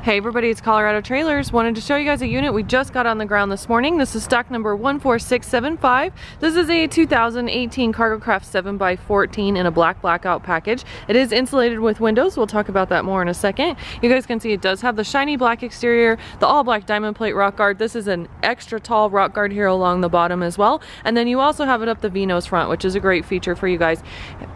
Hey everybody, it's Colorado Trailers. Wanted to show you guys a unit we just got on the ground this morning. This is stock number 14675. This is a 2018 Cargocraft 7x14 in a black blackout package. It is insulated with windows. We'll talk about that more in a second. You guys can see it does have the shiny black exterior, the all black diamond plate rock guard. This is an extra tall rock guard here along the bottom as well. And then you also have it up the V-nose front, which is a great feature for you guys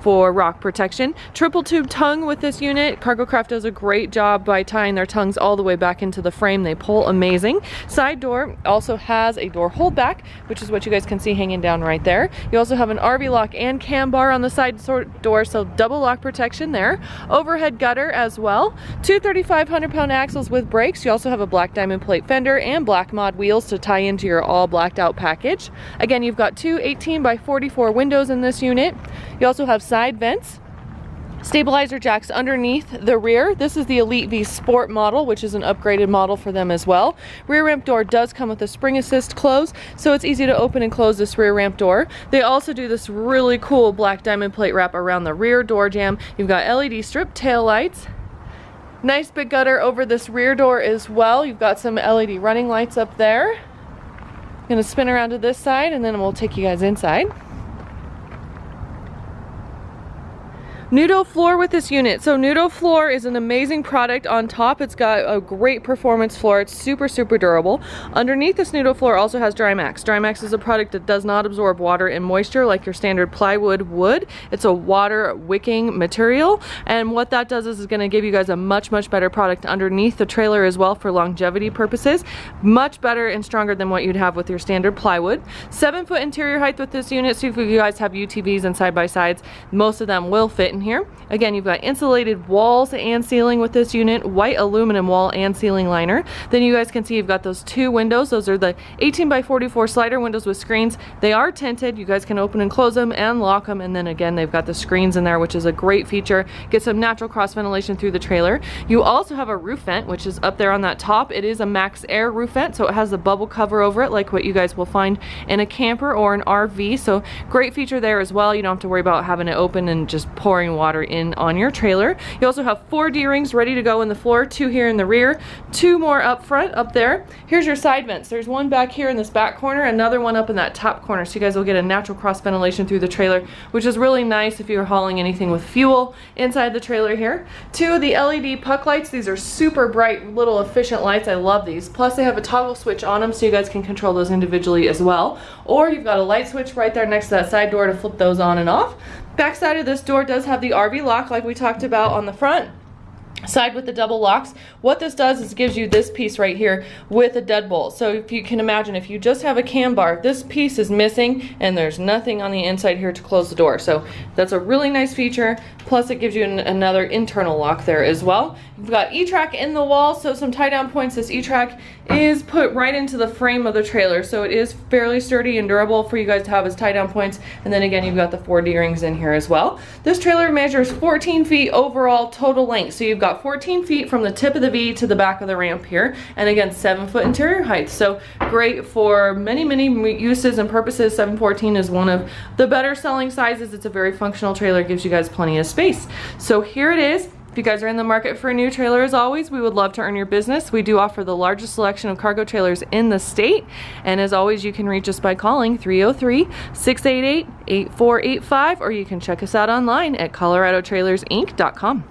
for rock protection. Triple tube tongue with this unit. Cargocraft does a great job by tying their tongues all the way back into the frame. They pull amazing. Side door also has a door hold back, which is what you guys can see hanging down right there. You also have an RV lock and cam bar on the side door, so double lock protection there. Overhead gutter as well. Two 3,500-pound axles with brakes. You also have a black diamond plate fender and black mod wheels to tie into your all blacked out package. Again, you've got two 18x44 windows in this unit. You also have side vents. Stabilizer jacks underneath the rear. This is the Elite V Sport model, which is an upgraded model for them as well. Rear ramp door does come with a spring assist close, so it's easy to open and close this rear ramp door. They also do this really cool black diamond plate wrap around the rear door jamb. You've got LED strip tail lights. Nice big gutter over this rear door as well. You've got some LED running lights up there. I'm gonna spin around to this side and then we'll take you guys inside. Nudo floor with this unit. So Nudo floor is an amazing product. On top it's got a great performance floor. It's super durable. Underneath this Nudo floor also has Drymax. Drymax is a product that does not absorb water and moisture like your standard plywood would. It's a water wicking material, and what that does is going to give you guys a much better product underneath the trailer as well for longevity purposes. Much better and stronger than what you'd have with your standard plywood. 7-foot interior height with this unit, so if you guys have UTVs and side-by-sides, most of them will fit in here. Again, you've got insulated walls and ceiling with this unit, white aluminum wall and ceiling liner. Then you guys can see you've got those two windows. Those are the 18x44 slider windows with screens. They are tinted. You guys can open and close them and lock them, and then again they've got the screens in there, which is a great feature. Get some natural cross ventilation through the trailer. You also have a roof vent, which is up there on that top. It is a Maxx Air roof vent, so it has a bubble cover over it like what you guys will find in a camper or an RV, so great feature there as well. You don't have to worry about having it open and just pouring water in on your trailer. You also have 4 D-rings ready to go in the floor, 2 here in the rear, 2 more up front up there. Here's your side vents. There's one back here in this back corner, another one up in that top corner, so you guys will get a natural cross ventilation through the trailer, which is really nice if you're hauling anything with fuel inside the trailer here. 2 of the LED puck lights. These are super bright little efficient lights. I love these. Plus they have a toggle switch on them so you guys can control those individually as well, or you've got a light switch right there next to that side door to flip those on and off. Back side of this door does have the RV lock like we talked about on the front side with the double locks. What this does is gives you this piece right here with a deadbolt. So if you can imagine, if you just have a cam bar, this piece is missing and there's nothing on the inside here to close the door. So that's a really nice feature. Plus it gives you another internal lock there as well. You've got E-track in the wall, so some tie down points. This E-track is put right into the frame of the trailer, so it is fairly sturdy and durable for you guys to have as tie down points. And then again, you've got the 4 D-rings in here as well. This trailer measures 14 feet overall total length, so you've got 14 feet from the tip of the V to the back of the ramp here, and again 7-foot interior height, so great for many uses and purposes. 714 is one of the better selling sizes. It's a very functional trailer, gives you guys plenty of space. So here it is. If you guys are in the market for a new trailer, as always, we would love to earn your business. We do offer the largest selection of cargo trailers in the state, and as always, you can reach us by calling 303-688-8485, or you can check us out online at coloradotrailersinc.com.